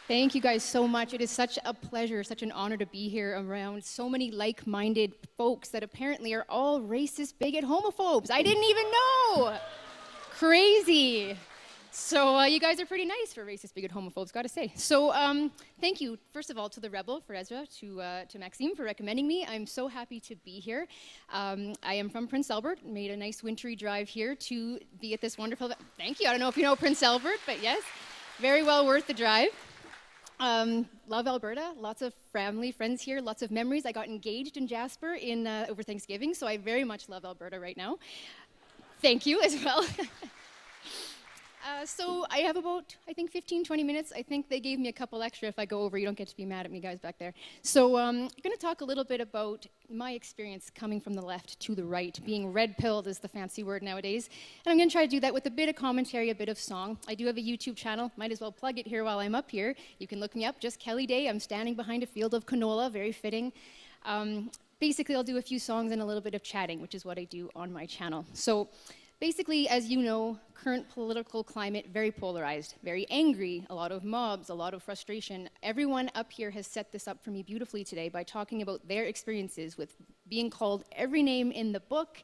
Thank you guys so much. It is such a pleasure, such an honor to be here around so many like-minded folks that apparently are all racist, bigot, homophobes. I didn't even know. Crazy. So you guys are pretty nice for racist, bigot, homophobes, gotta say. So thank you, first of all, to the Rebel, for Ezra, to Maxime for recommending me. I'm so happy to be here. I am from Prince Albert, made a nice wintry drive here to be at this wonderful, thank you. I don't know if you know Prince Albert, but yes, very well worth the drive. Love Alberta, lots of family, friends here, lots of memories. I got engaged in Jasper over Thanksgiving, so I very much love Alberta right now. Thank you as well. So I have about, I think, 15, 20 minutes. I think they gave me a couple extra if I go over. You don't get to be mad at me, guys, back there. So I'm going to talk a little bit about my experience coming from the left to the right. Being red-pilled is the fancy word nowadays. And I'm going to try to do that with a bit of commentary, a bit of song. I do have a YouTube channel. Might as well plug it here while I'm up here. You can look me up, just Kelly Day. I'm standing behind a field of canola, very fitting. Basically, I'll do a few songs and a little bit of chatting, which is what I do on my channel. So basically, as you know, current political climate, very polarized, very angry, a lot of mobs, a lot of frustration. Everyone up here has set this up for me beautifully today by talking about their experiences with being called every name in the book,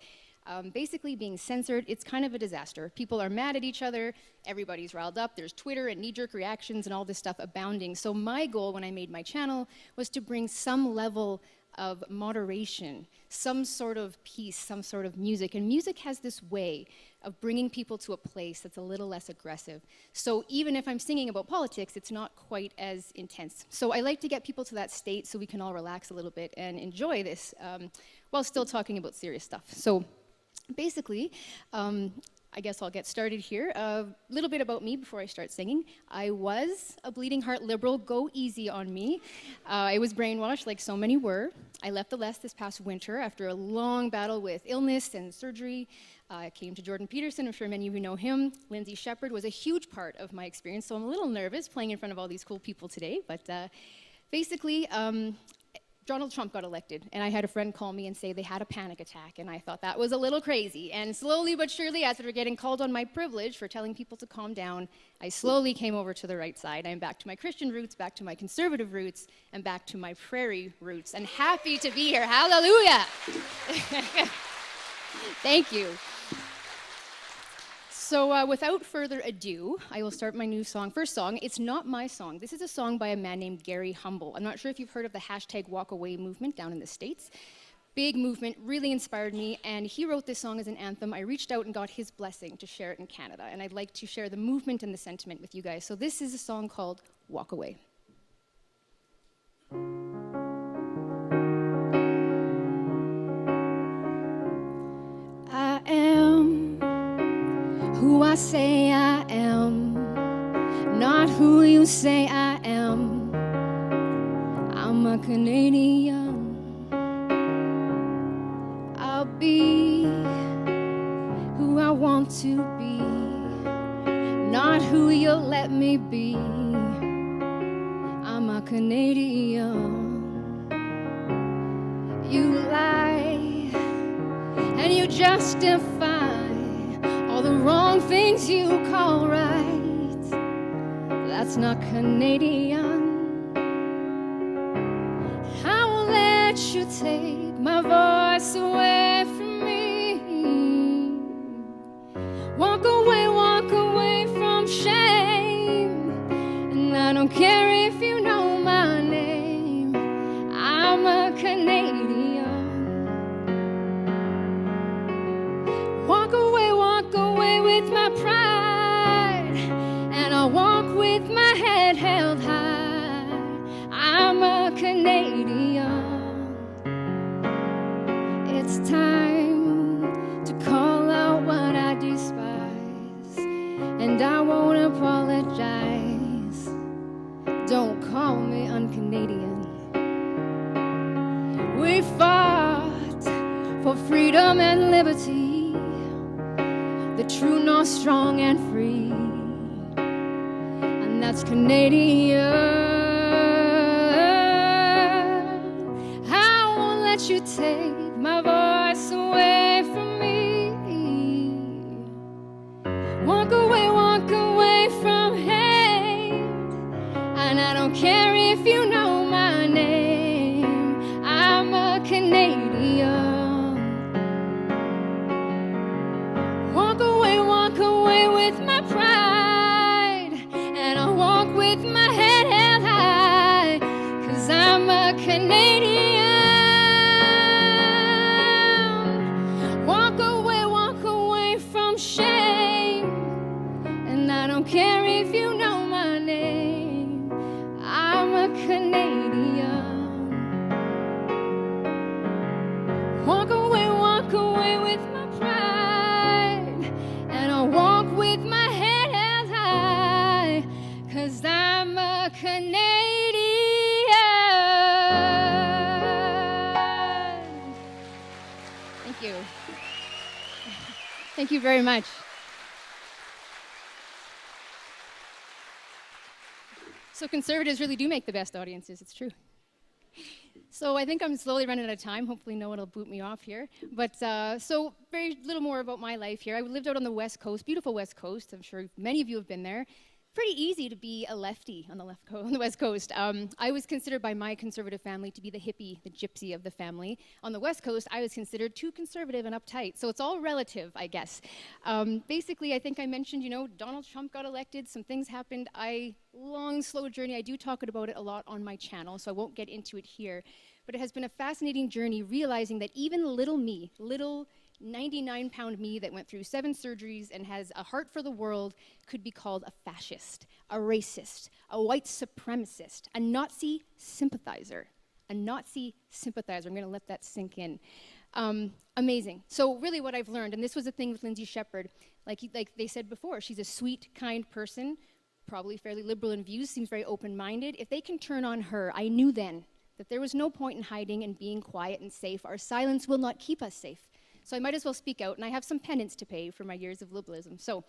basically being censored. It's kind of a disaster. People are mad at each other, everybody's riled up, there's Twitter and knee-jerk reactions and all this stuff abounding. So my goal when I made my channel was to bring some level of moderation, some sort of peace, some sort of music. And music has this way of bringing people to a place that's a little less aggressive. So even if I'm singing about politics, it's not quite as intense. So I like to get people to that state so we can all relax a little bit and enjoy this while still talking about serious stuff. So basically, I guess I'll get started here. A little bit about me before I start singing. I was a bleeding heart liberal. Go easy on me. I was brainwashed like so many were. I left the left this past winter after a long battle with illness and surgery. I came to Jordan Peterson. I'm sure many of you know him. Lindsay Shepherd was a huge part of my experience, so I'm a little nervous playing in front of all these cool people today. But basically, Donald Trump got elected, and I had a friend call me and say they had a panic attack, and I thought that was a little crazy. And slowly but surely, as we were getting called on my privilege for telling people to calm down, I slowly came over to the right side. I'm back to my Christian roots, back to my conservative roots, and back to my prairie roots. And happy to be here. Hallelujah! Thank you. So without further ado, I will start my new song. First song, it's not my song. This is a song by a man named Gary Humble. I'm not sure if you've heard of the hashtag Walk Away movement down in the States. Big movement, really inspired me, and he wrote this song as an anthem. I reached out and got his blessing to share it in Canada, and I'd like to share the movement and the sentiment with you guys. So this is a song called Walk Away. I am who I say I am, not who you say I am. I'm a Canadian. I'll be who I want to be, not who you'll let me be. I'm a Canadian. You lie and you justify all the wrong things you call right. That's not Canadian. I won't let you take my voice away from me. Walk away from shame. And I don't care if you know my name. I'm a Canadian. Walk away with my pride, and I'll walk with my head held high. I'm a Canadian. It's time to call out what I despise, and I won't apologize. Don't call me un-Canadian. We fought for freedom and liberty, the true, north, strong, and free, and that's Canadian. I won't let you take my voice away from me. Walk away from hate, and I don't don't care if you know my name. I'm a Canadian. Walk away with my pride, and I'll walk with my head held high, 'cause I'm a Canadian. Walk away from shame, and I don't care if you know my name. I'm a Canadian. Walk away with my pride, and I'll walk with my head held high, 'cause I'm a Canadian. Thank you. Thank you very much. So conservatives really do make the best audiences, it's true. So I think I'm slowly running out of time. Hopefully no one will boot me off here. But so very little more about my life here. I lived out on the West Coast, beautiful West Coast. I'm sure many of you have been there. Pretty easy to be a lefty on the West Coast. I was considered by my conservative family to be the hippie, the gypsy of the family. On the West Coast, I was considered too conservative and uptight. So it's all relative, I guess. Basically, I think I mentioned, Donald Trump got elected. Some things happened. Long, slow journey. I do talk about it a lot on my channel, so I won't get into it here. But it has been a fascinating journey realizing that even little me, little 99-pound me that went through 7 surgeries and has a heart for the world could be called a fascist, a racist, a white supremacist, a Nazi sympathizer. A Nazi sympathizer. I'm going to let that sink in. Amazing. So really what I've learned, and this was a thing with Lindsay Shepherd, like they said before, she's a sweet, kind person, probably fairly liberal in views, seems very open-minded. If they can turn on her, I knew then that there was no point in hiding and being quiet and safe. Our silence will not keep us safe. So I might as well speak out, and I have some penance to pay for my years of liberalism. So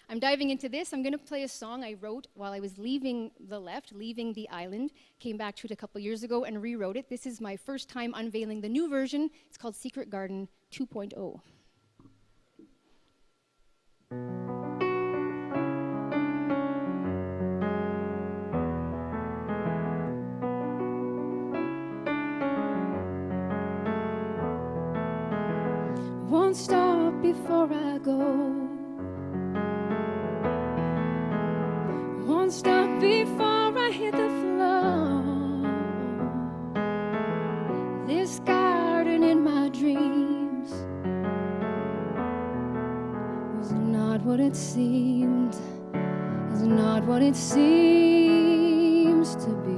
I'm diving into this. I'm going to play a song I wrote while I was leaving the left, leaving the island. Came back to it a couple years ago and rewrote it. This is my first time unveiling the new version. It's called Secret Garden 2.0. Won't stop before I go. Won't stop before I hit the floor. This garden in my dreams was not what it seemed. Is not what it seems to be.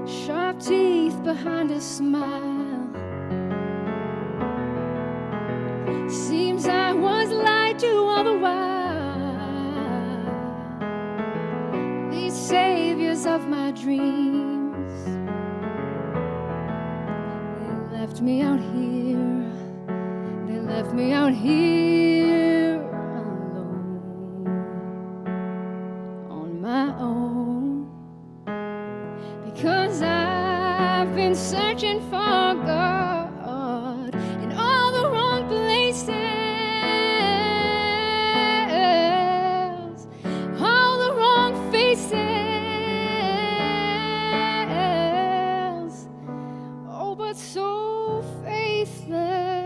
Sharp teeth behind a smile. Seems I was lied to all the while. These saviors of my dreams, they left me out here. They left me out here alone, on my own. Because I've been searching for God in all the wrong places, all the wrong faces, oh, but so faithless.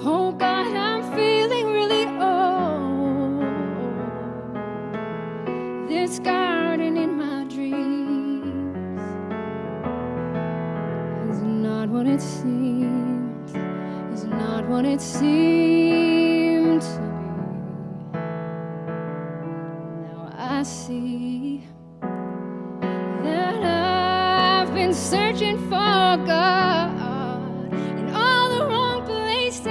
Oh God, I'm feeling really old. This garden in my dreams is not what it seemed, is not what it seemed to be. Now I see that I've been searching for God in all the wrong places,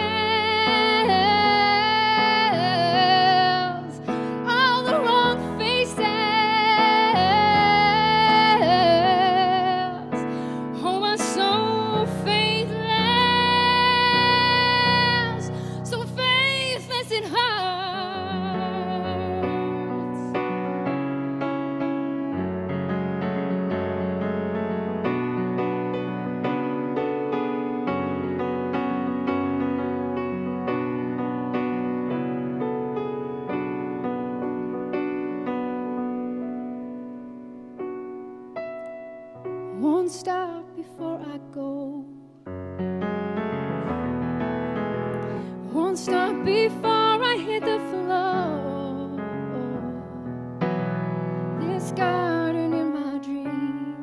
stop before I go. Won't stop before I hit the floor. This garden in my dreams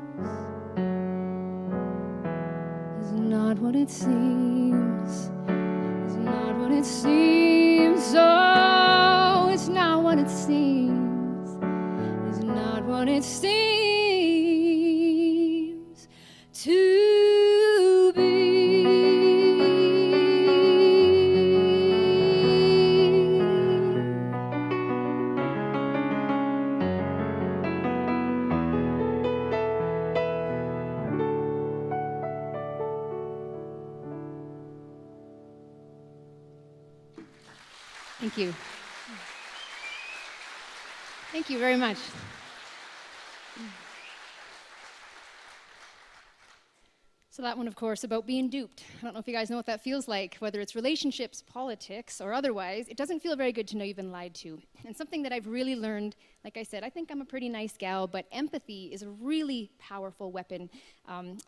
is not what it seems. It's not what it seems. Oh, it's not what it seems. It's not what it seems to be. Thank you. Thank you very much. So that one, of course, about being duped. I don't know if you guys know what that feels like, whether it's relationships, politics, or otherwise. It doesn't feel very good to know you've been lied to. And something that I've really learned, like I said, I think I'm a pretty nice gal, but empathy is a really powerful weapon.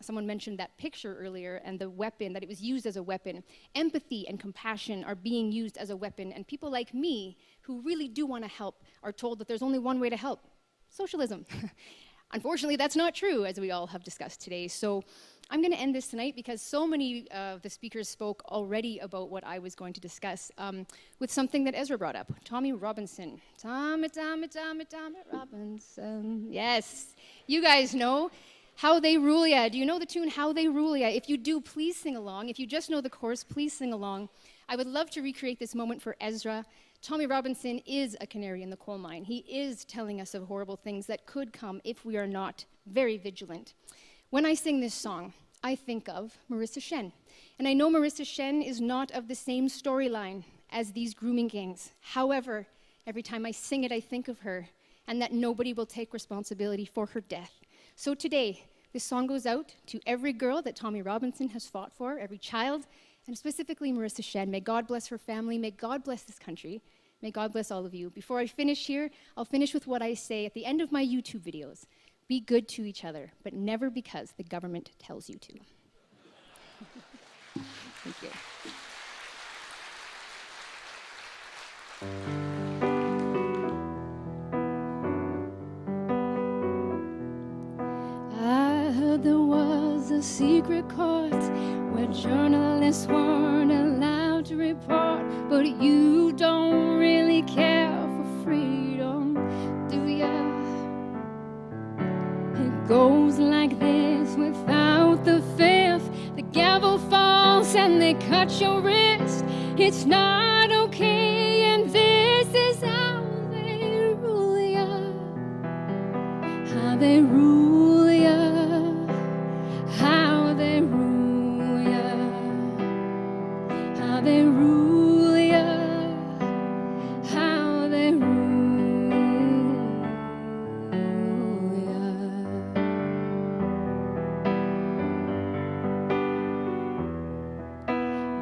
Someone mentioned that picture earlier and the weapon, that it was used as a weapon. Empathy and compassion are being used as a weapon, and people like me, who really do want to help, are told that there's only one way to help: socialism. Unfortunately, that's not true, as we all have discussed today. So I'm going to end this tonight because so many of the speakers spoke already about what I was going to discuss with something that Ezra brought up. Tommy Robinson. Tommy Robinson. Yes. You guys know How They Rule Ya. Do you know the tune How They Rule Ya? If you do, please sing along. If you just know the chorus, please sing along. I would love to recreate this moment for Ezra. Tommy Robinson is a canary in the coal mine. He is telling us of horrible things that could come if we are not very vigilant. When I sing this song, I think of Marissa Shen. And I know Marissa Shen is not of the same storyline as these grooming gangs. However, every time I sing it, I think of her, and that nobody will take responsibility for her death. So today, this song goes out to every girl that Tommy Robinson has fought for, every child, and specifically Marissa Shen. May God bless her family. May God bless this country. May God bless all of you. Before I finish here, I'll finish with what I say at the end of my YouTube videos. Be good to each other, but never because the government tells you to. Thank you. I heard there was a secret court where journalists weren't allowed to report, but you don't really care for freedom, do ya? It goes like this without the fifth. The gavel falls and they cut your wrist. It's not okay, and this is how they rule ya. How they rule ya. How they rule ya. How they rule ya. How they rule ya.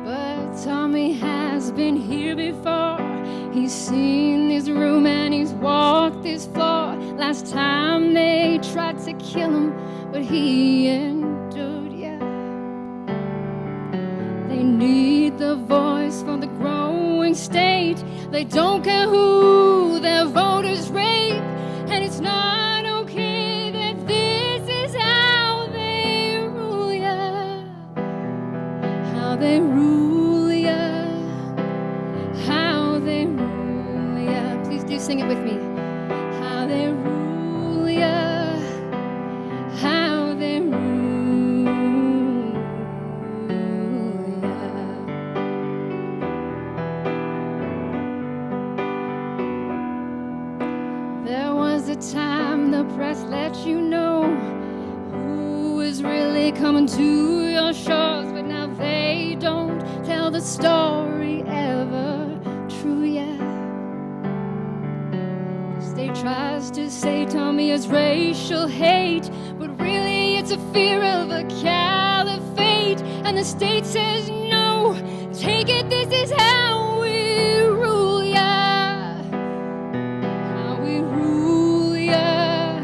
But Tommy has been here before. He's seen this room and he's walked this floor. Last time they tried to kill him, but he endured, yeah. They need the voice from the growing state. They don't care who their voters rape. And it's not okay that this is how they rule ya. How they rule ya. How they rule ya. Please do sing it with me. How they rule ya. How they rule ya. There was a time the press let you know who is really coming to your shores, but now they don't tell the story ever true yet. The state tries to say Tommy is racial hate, but really it's a fear of a caliphate. And the state says no, take it, this is how we rule ya. How we rule ya.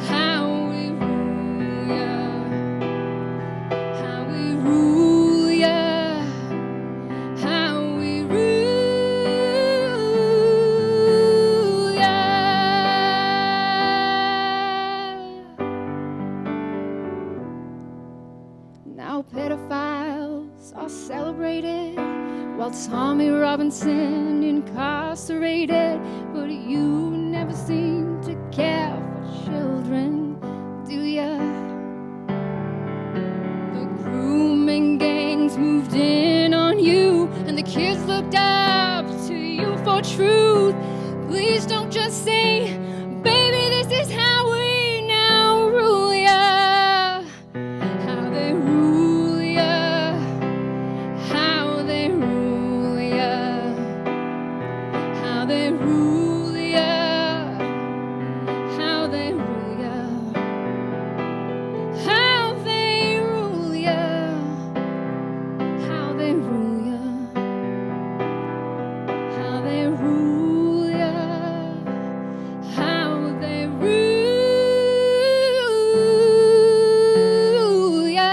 How we rule ya. Now pedophiles are celebrated while Tommy Robinson incarcerated. But you never seem to care for children, do ya? The grooming gangs moved in on you, and the kids looked up to you for truth. Please don't just say, baby, this is how we now rule ya. How they rule ya. How they rule ya. How they rule ya. How they rule ya. How they rule ya. How they rule ya. How they rule ya. How they rule ya.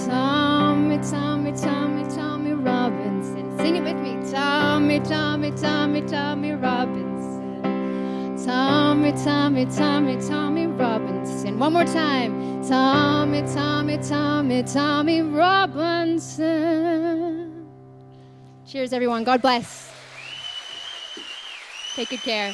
Tommy, Tommy, Tommy, Tommy Robinson. Sing it with me. Tommy, Tommy, Tommy, Tommy Robinson. Tommy, Tommy, Tommy, Tommy Robinson. One more time. Tommy, Tommy, Tommy, Tommy Robinson. Cheers, everyone. God bless. Take good care.